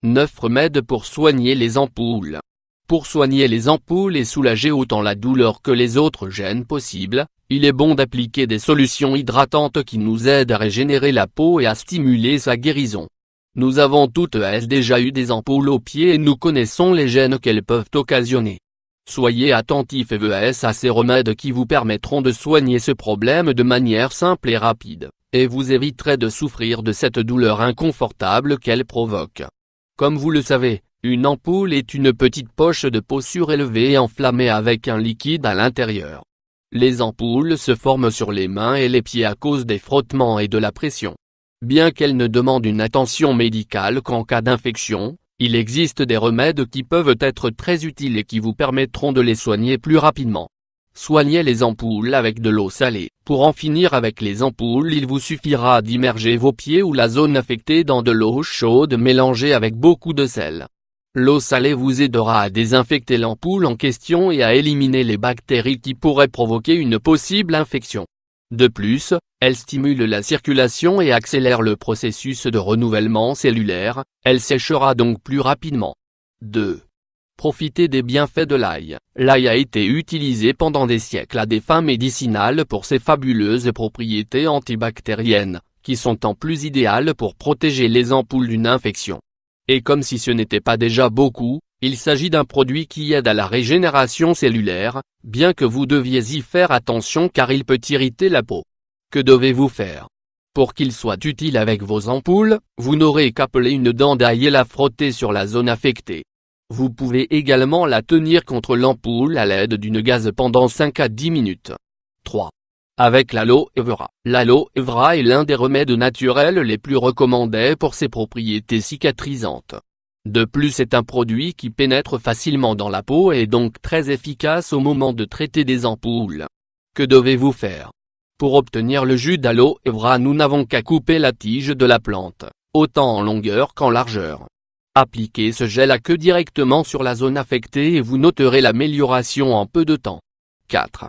9 remèdes pour soigner les ampoules. Pour soigner les ampoules et soulager autant la douleur que les autres gênes possibles, il est bon d'appliquer des solutions hydratantes qui nous aident à régénérer la peau et à stimuler sa guérison. Nous avons toutes déjà eu des ampoules aux pieds et nous connaissons les gênes qu'elles peuvent occasionner. Soyez attentifs à ces remèdes qui vous permettront de soigner ce problème de manière simple et rapide, et vous éviterez de souffrir de cette douleur inconfortable qu'elle provoque. Comme vous le savez, une ampoule est une petite poche de peau surélevée et enflammée avec un liquide à l'intérieur. Les ampoules se forment sur les mains et les pieds à cause des frottements et de la pression. Bien qu'elles ne demandent une attention médicale qu'en cas d'infection, il existe des remèdes qui peuvent être très utiles et qui vous permettront de les soigner plus rapidement. Soignez les ampoules avec de l'eau salée. Pour en finir avec les ampoules, il vous suffira d'immerger vos pieds ou la zone affectée dans de l'eau chaude mélangée avec beaucoup de sel. L'eau salée vous aidera à désinfecter l'ampoule en question et à éliminer les bactéries qui pourraient provoquer une possible infection. De plus, elle stimule la circulation et accélère le processus de renouvellement cellulaire, elle séchera donc plus rapidement. 2. Profitez des bienfaits de l'ail. L'ail a été utilisé pendant des siècles à des fins médicinales pour ses fabuleuses propriétés antibactériennes, qui sont en plus idéales pour protéger les ampoules d'une infection. Et comme si ce n'était pas déjà beaucoup, il s'agit d'un produit qui aide à la régénération cellulaire, bien que vous deviez y faire attention car il peut irriter la peau. Que devez-vous faire? Pour qu'il soit utile avec vos ampoules, vous n'aurez qu'à peler une dent d'ail et la frotter sur la zone affectée. Vous pouvez également la tenir contre l'ampoule à l'aide d'une gaze pendant 5 à 10 minutes. 3. Avec l'aloe vera. L'aloe vera est l'un des remèdes naturels les plus recommandés pour ses propriétés cicatrisantes. De plus, c'est un produit qui pénètre facilement dans la peau et est donc très efficace au moment de traiter des ampoules. Que devez-vous faire? Pour obtenir le jus d'aloe vera, nous n'avons qu'à couper la tige de la plante, autant en longueur qu'en largeur. Appliquez ce gel à queue directement sur la zone affectée et vous noterez l'amélioration en peu de temps. 4.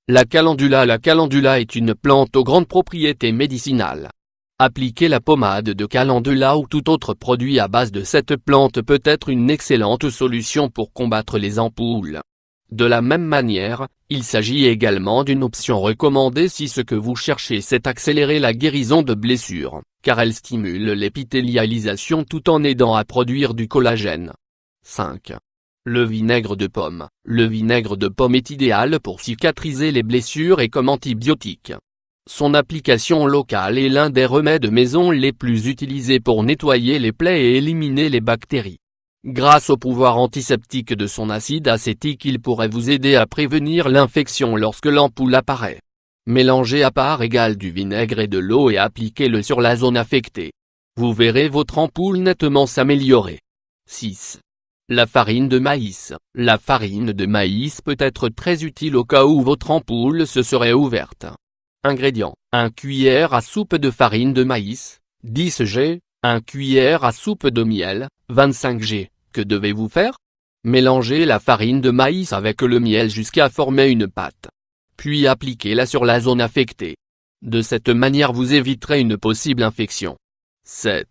La calendula. La calendula est une plante aux grandes propriétés médicinales. Appliquer la pommade de calendula ou tout autre produit à base de cette plante peut être une excellente solution pour combattre les ampoules. De la même manière, il s'agit également d'une option recommandée si ce que vous cherchez c'est accélérer la guérison de blessures, car elle stimule l'épithélialisation tout en aidant à produire du collagène. 5. Le vinaigre de pomme. Le vinaigre de pomme est idéal pour cicatriser les blessures et comme antibiotique. Son application locale est l'un des remèdes maison les plus utilisés pour nettoyer les plaies et éliminer les bactéries. Grâce au pouvoir antiseptique de son acide acétique, il pourrait vous aider à prévenir l'infection lorsque l'ampoule apparaît. Mélangez à part égale du vinaigre et de l'eau et appliquez-le sur la zone affectée. Vous verrez votre ampoule nettement s'améliorer. 6. La farine de maïs. La farine de maïs peut être très utile au cas où votre ampoule se serait ouverte. Ingrédients: 1 cuillère à soupe de farine de maïs, 10 g, 1 cuillère à soupe de miel, 25 g. Que devez-vous faire? Mélangez la farine de maïs avec le miel jusqu'à former une pâte. Puis appliquez-la sur la zone affectée. De cette manière vous éviterez une possible infection. 7.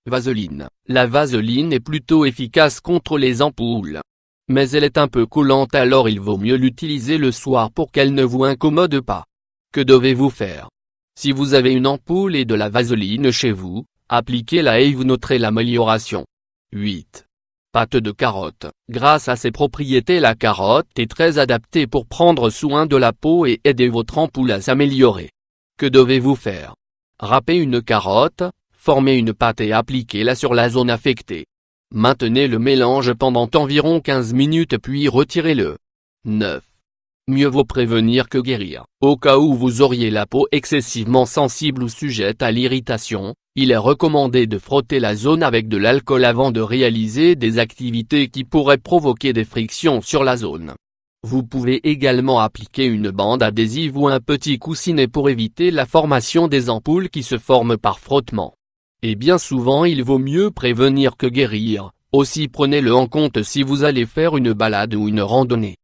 Vaseline. La vaseline est plutôt efficace contre les ampoules. Mais elle est un peu collante, alors il vaut mieux l'utiliser le soir pour qu'elle ne vous incommode pas. Que devez-vous faire? Si vous avez une ampoule et de la vaseline chez vous, appliquez-la et vous noterez l'amélioration. 8. Pâte de carotte. Grâce à ses propriétés, la carotte est très adaptée pour prendre soin de la peau et aider votre ampoule à s'améliorer. Que devez-vous faire? Râpez une carotte, formez une pâte et appliquez-la sur la zone affectée. Maintenez le mélange pendant environ 15 minutes puis retirez-le. 9. Mieux vaut prévenir que guérir. Au cas où vous auriez la peau excessivement sensible ou sujette à l'irritation, il est recommandé de frotter la zone avec de l'alcool avant de réaliser des activités qui pourraient provoquer des frictions sur la zone. Vous pouvez également appliquer une bande adhésive ou un petit coussinet pour éviter la formation des ampoules qui se forment par frottement. Et bien souvent il vaut mieux prévenir que guérir, aussi prenez-le en compte si vous allez faire une balade ou une randonnée.